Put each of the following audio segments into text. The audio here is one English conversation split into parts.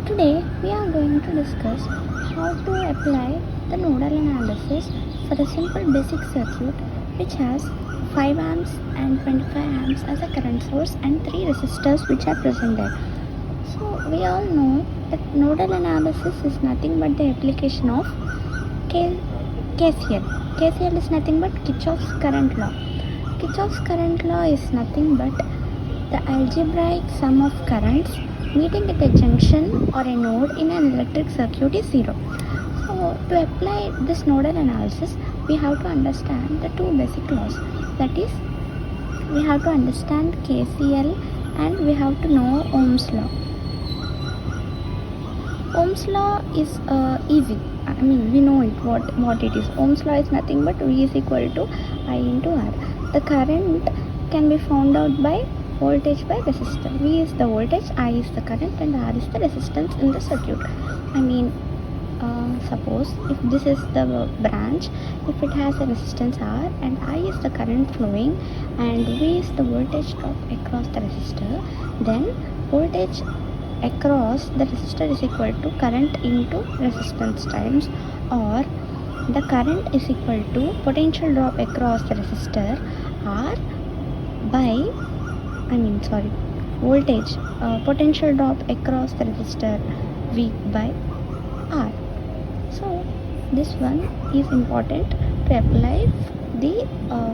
Today we are going to discuss how to apply the nodal analysis for a simple basic circuit which has 5 amps and 25 amps as a current source and 3 resistors which are present there. So we all know that nodal analysis is nothing but the application of KCL. KCL is nothing but Kirchhoff's current law. Kirchhoff's current law is nothing but the algebraic sum of currents meeting at a junction or a node in an electric circuit is 0. So to apply this nodal analysis, we have to understand the two basic laws. That is, we have to understand KCL and we have to know Ohm's law. Ohm's law is easy. We know it, what it is. Ohm's law is nothing but V is equal to I into R. The current can be found out by voltage by resistance. V is the voltage, I is the current, and R is the resistance in the circuit. Suppose if this is the branch, if it has a resistance R and I is the current flowing and V is the voltage drop across the resistor, then voltage across the resistor is equal to current into resistance times, or the current is equal to potential drop across the resistor R by voltage potential drop across the resistor V by R. So this one is important to apply the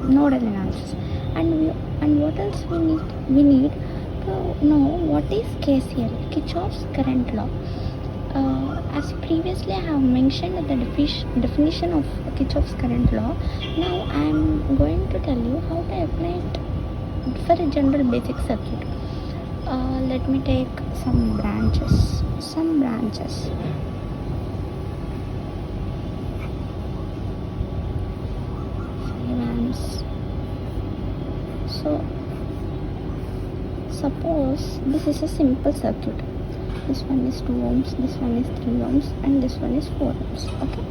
nodal analysis. And what else we need to know what is KCL, Kirchhoff's current law. As previously I have mentioned the definition of Kirchhoff's current law. Now I am going to tell you how to apply it for a general basic circuit. Let me take some branches. 5 amps. So suppose this is a simple circuit. This one is 2 ohms, this one is 3 ohms, and this one is 4 ohms. Okay.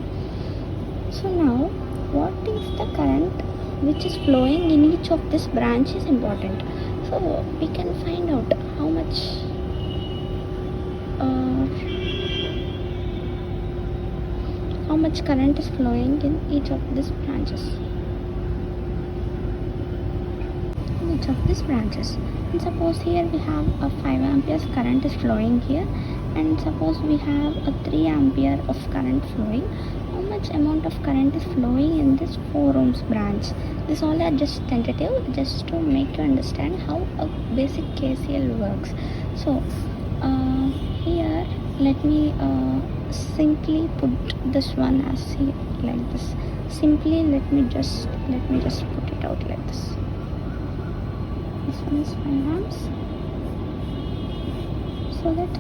So now, what is the current which is flowing in each of this branch is important. So we can find out how much current is flowing in each of these branches. And suppose here we have a 5 amperes current is flowing here, and suppose we have a 3 ampere of current flowing. How much amount of current is flowing in this 4 ohms branch? This all are just tentative, just to make you understand how a basic KCL works. So here let me simply put this one as here like this. Simply let me just put it out like this. This one is 5 amps, so that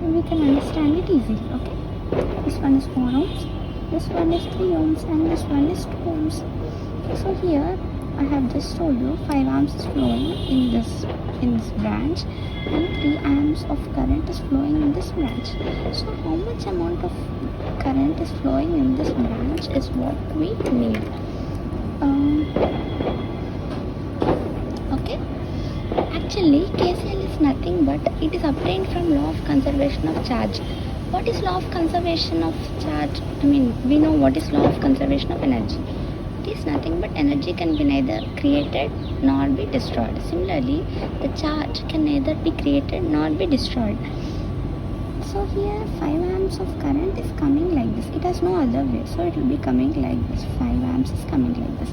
we can understand it easily. Okay, this one is 4 ohms, this one is 3 ohms, and this one is 2 ohms. So here I have just told you 5 amps is flowing in this branch and 3 amps of current is flowing in this branch. So how much amount of current is flowing in this branch is what we need. Okay, actually KCL is nothing but it is obtained from law of conservation of charge. What is law of conservation of charge? We know what is law of conservation of energy. It is nothing but energy can be neither created nor be destroyed. Similarly, the charge can neither be created nor be destroyed. So here 5 amps of current is coming like this. It has no other way. So it will be coming like this. 5 amps is coming like this.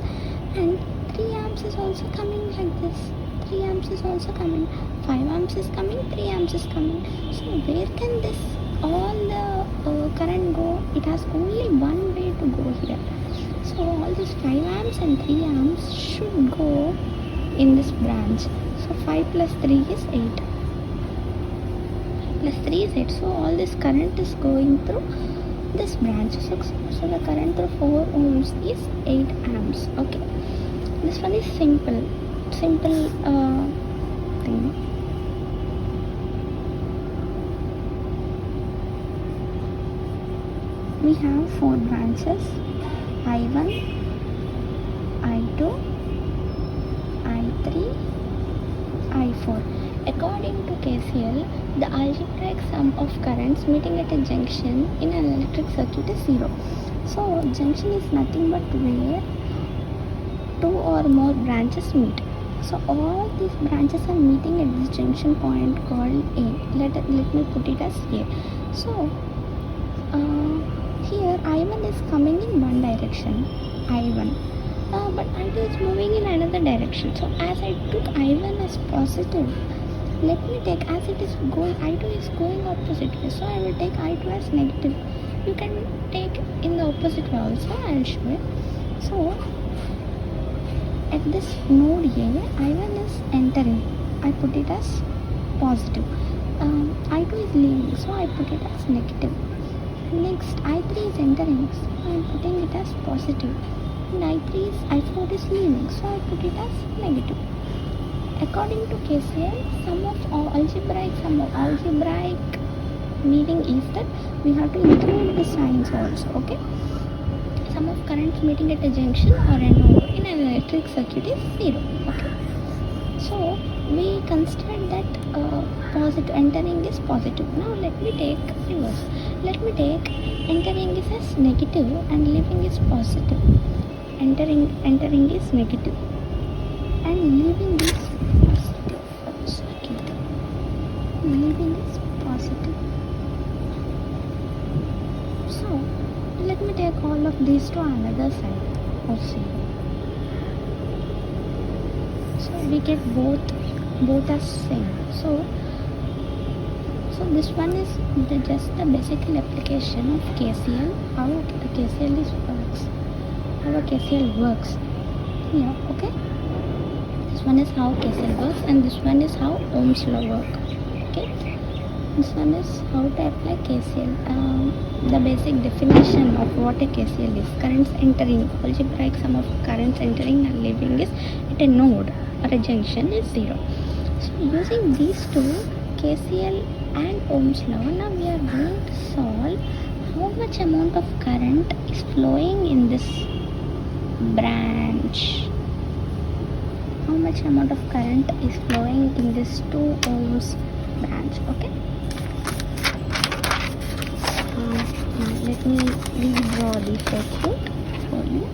And 3 amps is also coming like this. 3 amps is also coming. 5 amps is coming. 3 amps is coming. So where can this all the current go? It has only one way to go here. So all this 5 amps and 3 amps should go in this branch. So 5 plus 3 is 8. Plus 3 is 8. So all this current is going through this branch. So the current through 4 ohms is 8 amps. Okay. This one is simple thing. We have 4 branches: I1, I2, I3, I4. According to KCL, the algebraic sum of currents meeting at a junction in an electric circuit is 0. So junction is nothing but where two or more branches meet. So all these branches are meeting at this junction point called A. Let me put it as A. So here I1 is coming in one direction, I1. But I2 is moving in another direction. So as I took I1 as positive, let me take, as it is going, I2 is going opposite way. So I will take I2 as negative. You can take in the opposite way also. I will show it. So at this node A, I1 is entering. I put it as positive. I2 is leaving. So I put it as negative. Next, I3 is entering. So I am putting it as positive. And I4 is leaving, so I put it as negative. According to KCL, sum of algebraic meaning is that we have to include the signs also. Okay. Sum of currents meeting at a junction or a node in an electric circuit is 0. Okay. So we consider that positive entering is positive. Now let me take reverse. Let me take entering is as negative and leaving is positive. Entering is negative and leaving is positive. Leaving is positive. So let me take all of these to another side of 0. So we get both as same. So this one is just the basic application of KCL. How KCL works here. Okay, this one is how KCL works and this one is how Ohm's law works. Okay, this one is how to apply KCL. The basic definition of what a KCL is: currents entering, algebraic sum of currents entering and leaving is at a node or a junction is 0. So using these two, KCL and Ohm's law, now we are going to solve how much amount of current is flowing in this branch. How much amount of current is flowing in this 2 ohms branch. Okay. Let me redraw the circuit for you.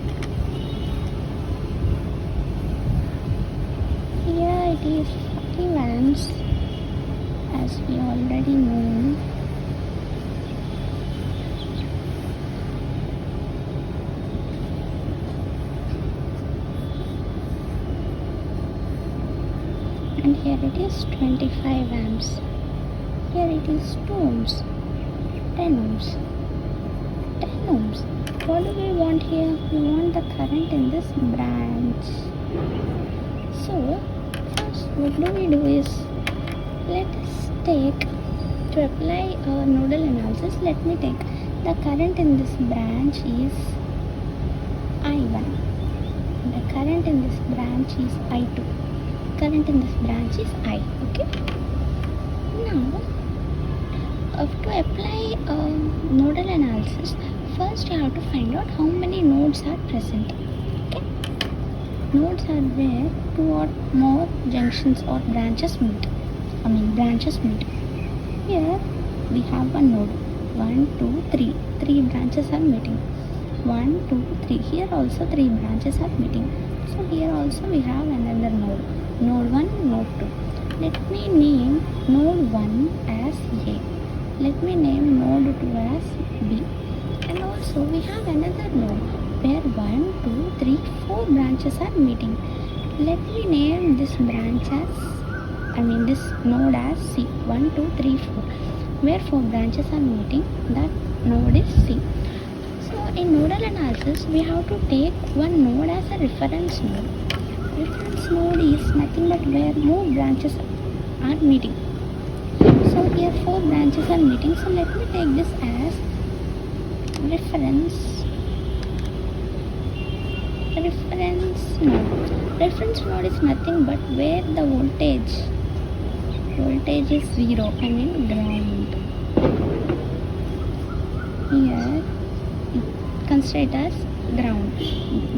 Here it is 40 amps, as we already know. And here it is 25 amps. Here it is 2 ohms, 10 ohms, 10 ohms. What do we want here? We want the current in this branch. So first what we do is, let us take, to apply a nodal analysis, let me take the current in this branch is I1. The current in this branch is I2. Current in this branch is I. Okay. Now, to apply nodal analysis, first you have to find out how many nodes are present. Okay. Nodes are where 2 or more junctions or branches meet. Here we have one node. 1, 2, 3. 3 branches are meeting. 1, 2, 3. Here also 3 branches are meeting. So here also we have another node. Node 1, node 2. Let me name node 1 as A. Let me name node 2 as B. And also we have another node where 1, 2, 3, 4 branches are meeting. Let me name this branch as, this node as C. 1, 2, 3, 4. Where 4 branches are meeting, that node is C. So in nodal analysis, we have to take one node as a reference node. Reference node is nothing but where more branches are meeting. So here 4 branches are meeting. So let me take this as reference node. Reference node is nothing but where the voltage is 0, ground. Here consider it as ground.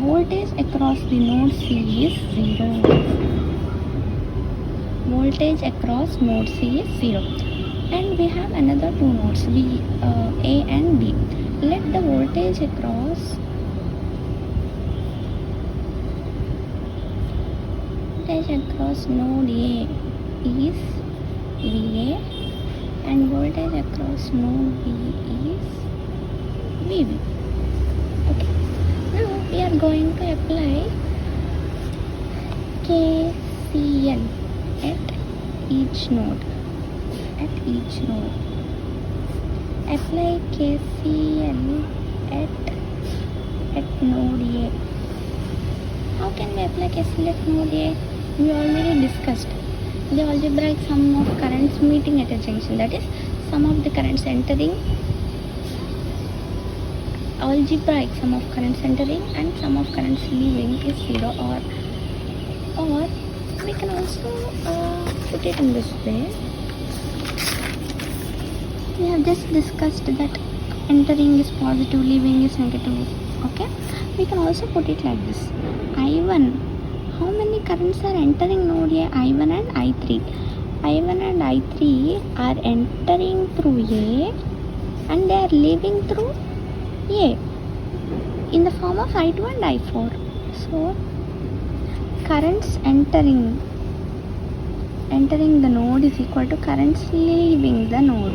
Voltage across the node C is 0. voltage across node C is 0. And we have another two nodes A and B. Let the voltage across node A is VA and voltage across node B is VB. Okay. Now we are going to apply KCL at each node. Apply KCL at node A. How can we apply KCL at node A? We already discussed the algebraic sum of currents meeting at a junction, that is sum of the currents entering, algebraic sum of currents entering and sum of currents leaving is 0, or we can also put it in this way. We have just discussed that entering is positive, leaving is negative. Okay, we can also put it like this. I1, how many currents are entering node A? I1 and I3. I1 and I3 are entering through A and they are leaving through A in the form of I2 and I4. So currents entering the node is equal to currents leaving the node.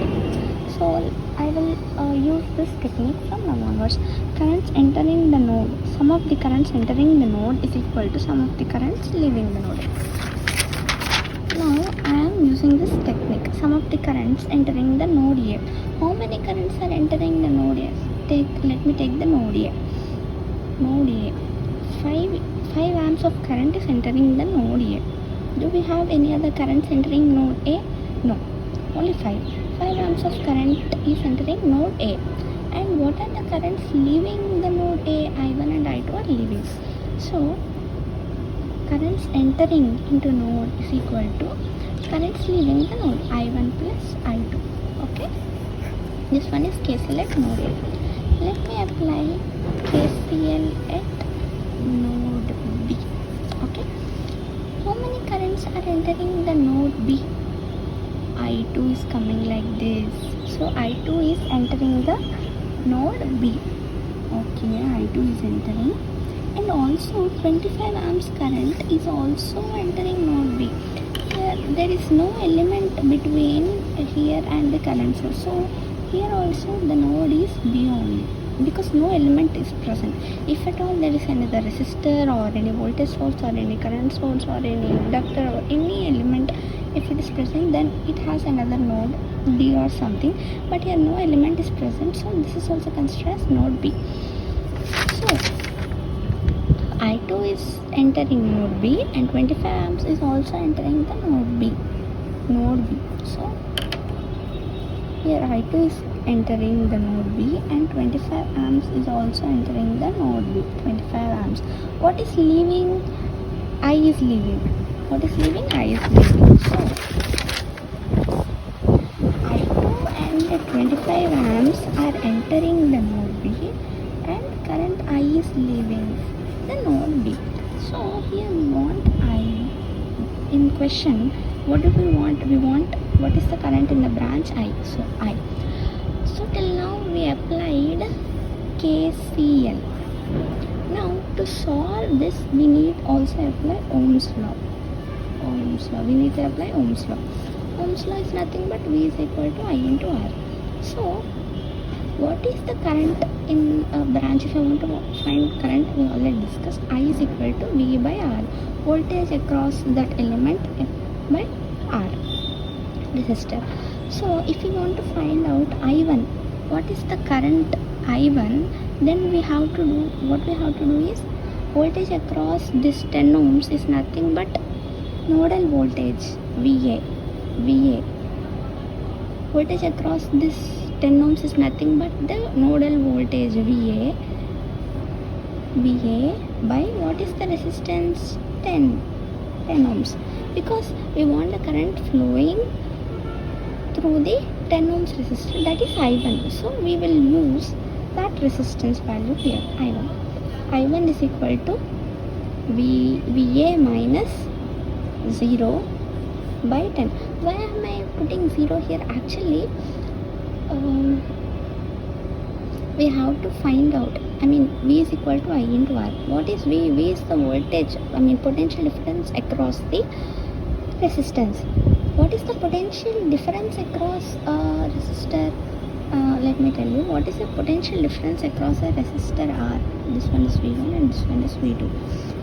So I will use this technique from now onwards. Currents entering the node, sum of the currents entering the node is equal to sum of the currents leaving the node. Now I am using this technique, sum of the currents entering the node A. How many currents are entering the node A? Let me take the node A. 5 amps of current is entering the node A. Do we have any other currents entering node A? No, only 5 amps of current is entering node A. And what are the currents leaving the node A? I1 and I2 are leaving. So currents entering into node is equal to currents leaving the node, I1 plus I2. Okay, this one is KCL at node A. Let me apply KCL at node B. Okay, how many currents are entering the node B? I2 is coming like this. So I2 is entering the node B. Okay, I2 is entering, and also 25 amps current is also entering node B. Here there is no element between here and the current source. So here also the node is B only, because no element is present. If at all there is another resistor or any voltage source or any current source or any inductor or any element, if it is present, then it has another node D or something, but here no element is present, so this is also considered as node B. So I2 is entering node B and 25 amps is also entering the node B. So here I2 is entering the node B and 25 amps is also entering the node B. 25 amps. What is leaving? I is leaving. What is leaving? I is leaving. So I2 and 25 amps are entering the node B and current I is leaving the node B. So here we want I. In question, what do we want? We want what is the current in the branch I. So I. So till now we applied KCL. Now to solve this we need also apply Ohm's law. We need to apply Ohm's law. Ohm's law is nothing but V is equal to I into R. So what is the current in a branch? If I want to find current, we already discussed. I is equal to V by R. Voltage across that element by R resistor. So if we want to find out I1, what is the current I1, then we have to do, what we have to do is, voltage across this 10 ohms is nothing but nodal voltage VA. Voltage across this 10 ohms is nothing but the nodal voltage VA by what is the resistance? 10 ohms, because we want the current flowing through the 10 ohms resistor, that is I1. So we will use that resistance value here, I1. I1 is equal to VA minus 0 by 10. Why am I putting 0 here? Actually, we have to find out, V is equal to I into R. What is V? V is the voltage, potential difference across the resistance. What is the potential difference across a resistor? Let me tell you, what is the potential difference across a resistor R? This one is V1 and this one is V2.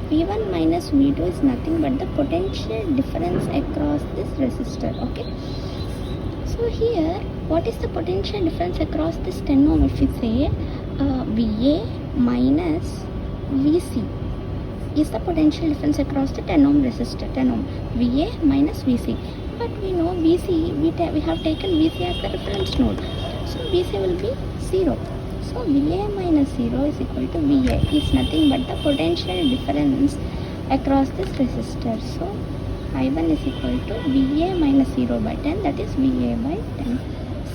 V1 minus V2 is nothing but the potential difference across this resistor. Okay. So here, what is the potential difference across this 10 ohm? If we say VA minus VC is the potential difference across the 10 ohm resistor, 10 ohm, VA minus VC. But we know VC, we have taken VC as the reference node. So VC will be 0. So VA minus 0 is equal to VA is nothing but the potential difference across this resistor. So I1 is equal to VA minus 0 by 10, that is VA by 10.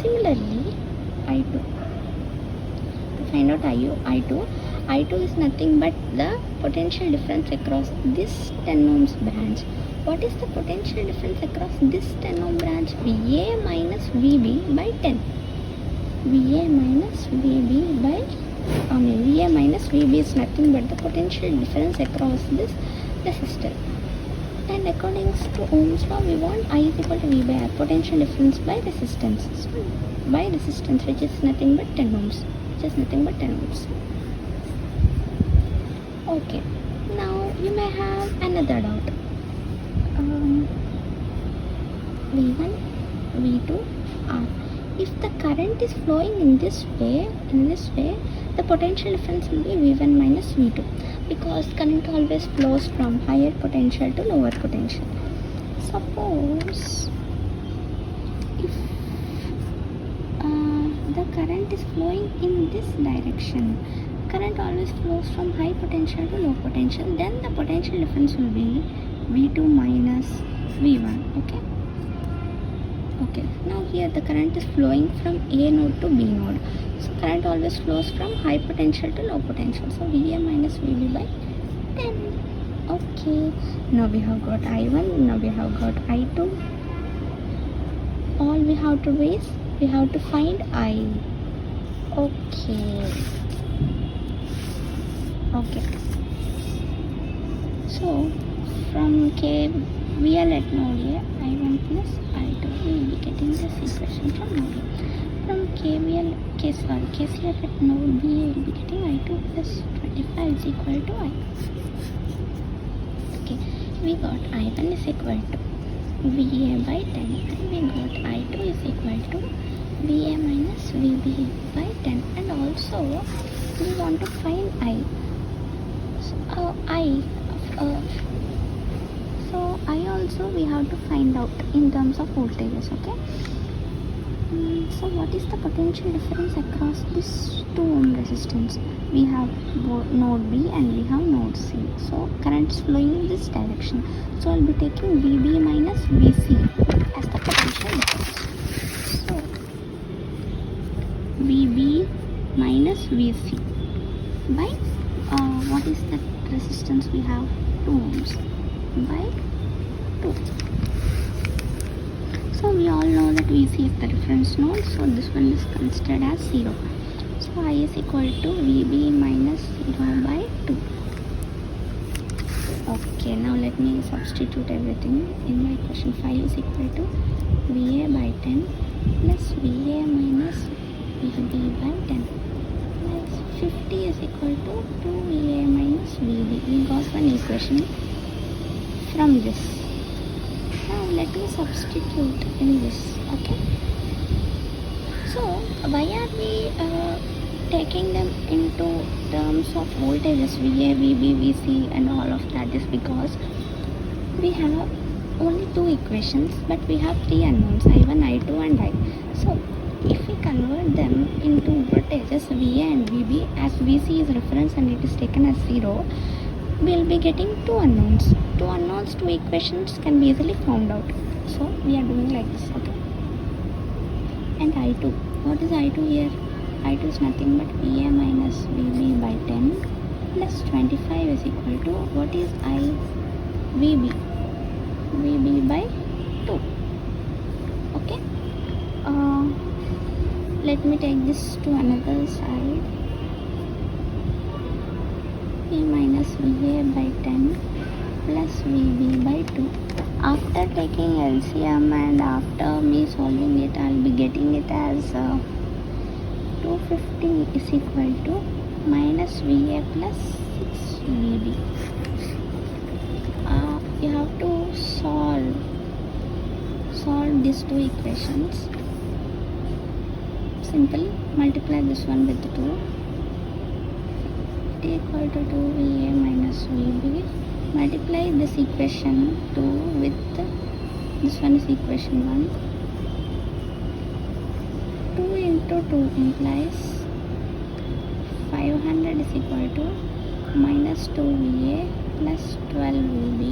Similarly, I2. To find out I2 is nothing but the potential difference across this 10 ohms branch. What is the potential difference across this 10 ohm branch? VA minus VB by 10. VA minus VB by, VA minus VB is nothing but the potential difference across this resistor. And according to Ohm's law, we want I is equal to V by R, potential difference by resistance. So by resistance, which is nothing but 10 ohms. Okay, now you may have another doubt. V1, V2, R. If the current is flowing in this way, the potential difference will be V1 minus V2, because current always flows from higher potential to lower potential. Suppose if the current is flowing in this direction, current always flows from high potential to low potential, then the potential difference will be V2 minus V1. Okay, now here the current is flowing from A node to B node. So current always flows from high potential to low potential. So VA minus VB by 10. Okay, now we have got I1, now we have got I2. All we have to do is, we have to find I. Okay. So from KVL at node A, I1 plus I2, we will be getting this equation from node A. From KCL at node B, we will be getting I2 plus 25 is equal to I. Okay, we got I1 is equal to VA by 10, and we got I2 is equal to VA minus VB by 10, and also we want to find I. So I also we have to find out in terms of voltages. Okay. So what is the potential difference across this 2 ohm resistance? We have node B and we have node C. So current is flowing in this direction. So I'll be taking VB minus VC as the potential difference. So VB minus VC by what is the resistance we have? 2 ohms by 2. So we all know that VC is the reference node, so this one is considered as 0. So I is equal to VB minus 0 by 2. Okay, now let me substitute everything in my equation. 5 is equal to VA by 10 plus VA minus VB by 10 plus 50 is equal to 2VA minus VB. We got one equation from this. Now let me substitute in this. Okay. So why are we taking them into terms of voltages VA, VB, VC and all of that? Is because we have only 2 equations, but we have 3 unknowns, I1, I2 and I. So if we convert them into voltages VA and VB, as VC is reference and it is taken as 0, we will be getting 2 unknowns. 2 unknowns, 2 equations can be easily found out. So we are doing like this. Okay. And I2. What is I2 here? I2 is nothing but VA minus VB by 10 plus 25 is equal to, what is I? VB. VB by 2. Okay, let me take this to another side. V minus VA by 10 plus VB by 2. After taking LCM and after me solving it, I'll be getting it as 250 is equal to minus VA plus 6 VB. You have to solve these two equations. Simple, multiply this one with 2. T equal to 2VA minus VB. Multiply this equation 2 with this one is equation 1. 2 into 2 implies 500 is equal to minus 2VA plus 12VB.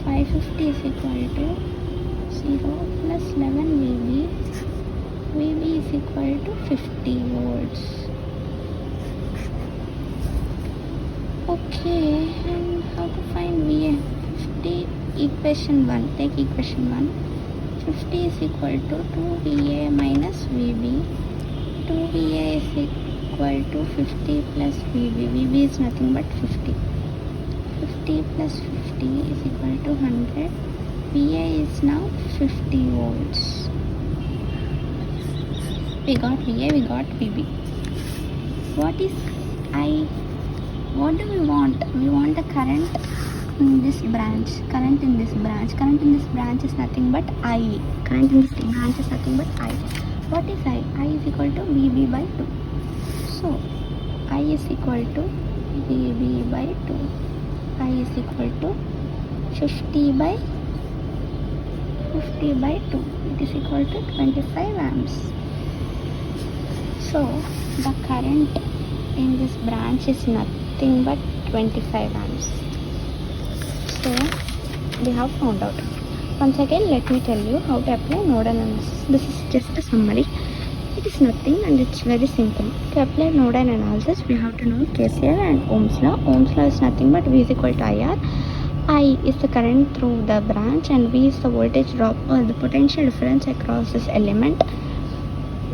550 is equal to 0 plus 11VB. VB is equal to 50 volts. Okay, and how to find VA? 50, equation 1, take equation 1. 50 is equal to 2VA minus VB. 2VA is equal to 50 plus VB. VB is nothing but 50. 50 plus 50 is equal to 100. VA is now 50 volts. We got VA, we got VB. What is I? What do we want? We want the current in this branch. Current in this branch is nothing but I. Current in this branch is nothing but I. What is I? I is equal to VB by 2. So, I is equal to VB by 2. I is equal to 50 by 2. It is equal to 25 amps. So, the current in this branch is nothing but 25 amps. So we have found out. Once again, let me tell you how to apply nodal analysis. This is just a summary. It is nothing and it's very simple. To apply nodal analysis, we have to know KCL and Ohm's law. Ohm's law is nothing but V is equal to IR. I is the current through the branch and V is the voltage drop or the potential difference across this element.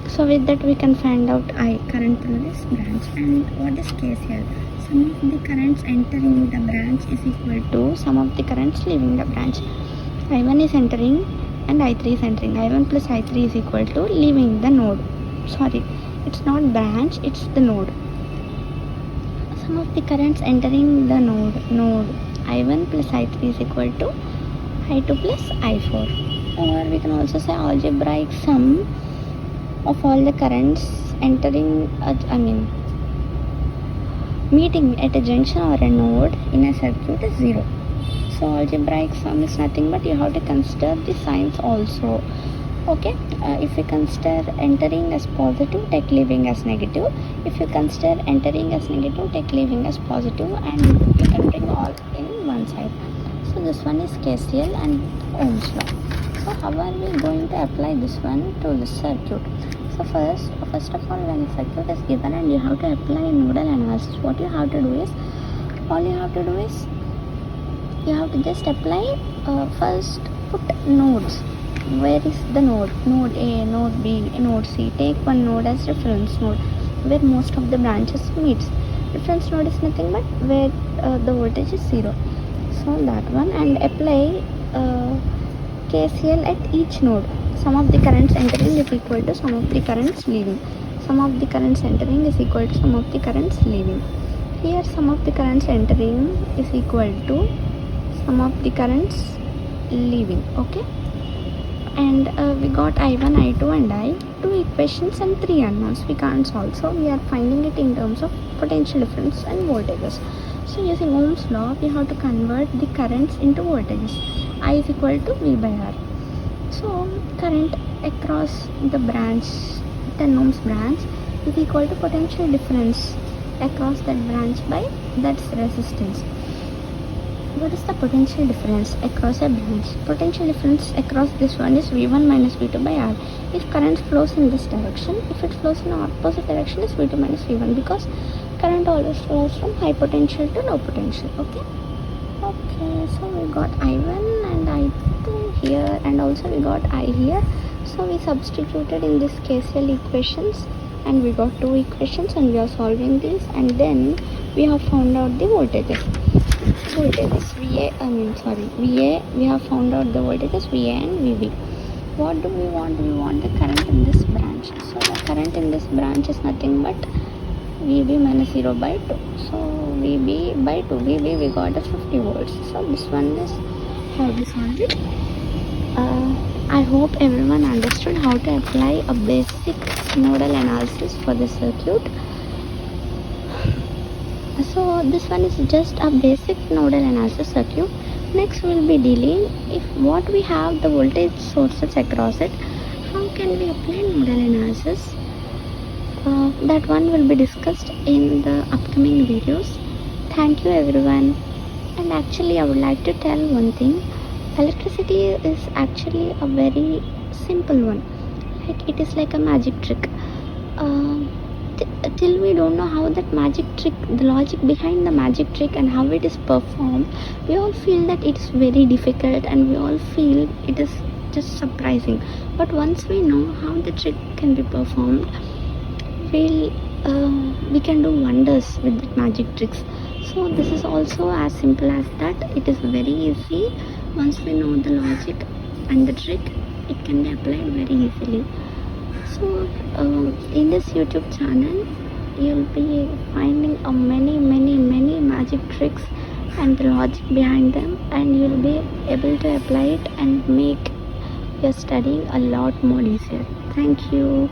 So with that we can find out I, current through this branch. And what is KCL? Sum of the currents entering the branch is equal to sum of the currents leaving the branch. I1 is entering and I3 is entering. I1 plus I3 is equal to leaving the node. Sorry, it's not branch, it's the node. Sum of the currents entering the node I1 plus I3 is equal to I2 plus I4. Or we can also say algebraic sum of all the currents entering meeting at a junction or a node in a circuit is 0. So algebraic sum is nothing but you have to consider the signs also. Okay, if you consider entering as positive, take leaving as negative. If you consider entering as negative, take leaving as positive, and you can bring all in one side. So this one is KCL and Ohm's law. So how are we going to apply this one to this circuit? So first of all, when a circuit is given and you have to apply nodal analysis, what you have to do is, you have to just apply, first put nodes. Where is the node? Node A, node B, node C. Take one node as reference node where most of the branches meets. Reference node is nothing but where the voltage is 0. So that one, and apply KCL at each node. Sum of the currents entering is equal to sum of the currents leaving. Sum of the currents entering is equal to sum of the currents leaving. Here sum of the currents entering is equal to sum of the currents leaving. Okay, and we got I1, I2 and I, 2 equations and 3 unknowns. We can't solve, so we are finding it in terms of potential difference and voltages. So using Ohm's law, we have to convert the currents into voltages. I is equal to V by R. So current across the branch, 10 ohms branch, is equal to potential difference across that branch by that's resistance. What is the potential difference across a branch? Potential difference across this one is V1 minus V2 by R. If current flows in this direction, if it flows in opposite direction, is V2 minus V1, because current always flows from high potential to low potential. Okay, so we got I1 and I2 here, and also we got I here. So we substituted in this KCL equations, and we got two equations, and we are solving this, and then we have found out the voltages. VA, we have found out the voltages VA and VB. What do we want? We want the current in this branch. So the current in this branch is nothing but VB minus 0 by 2. So VB by 2, VB we got a 50 volts. So this one is how we solve it. I hope everyone understood how to apply a basic nodal analysis for the circuit. So this one is just a basic nodal analysis circuit. Next we will be dealing if what we have the voltage sources across it, how can we apply nodal analysis. That one will be discussed in the upcoming videos. Thank you everyone. And actually I would like to tell one thing. Electricity is actually a very simple one. Like it is like a magic trick. Till we don't know how that magic trick, the logic behind the magic trick and how it is performed, we all feel that it is very difficult, and we all feel it is just surprising. But once we know how the trick can be performed, we can do wonders with that magic tricks. So this is also as simple as that. It is very easy. Once we know the logic and the trick, it can be applied very easily. So in this YouTube channel, you'll be finding many magic tricks and the logic behind them, and you'll be able to apply it and make your studying a lot more easier. Thank you.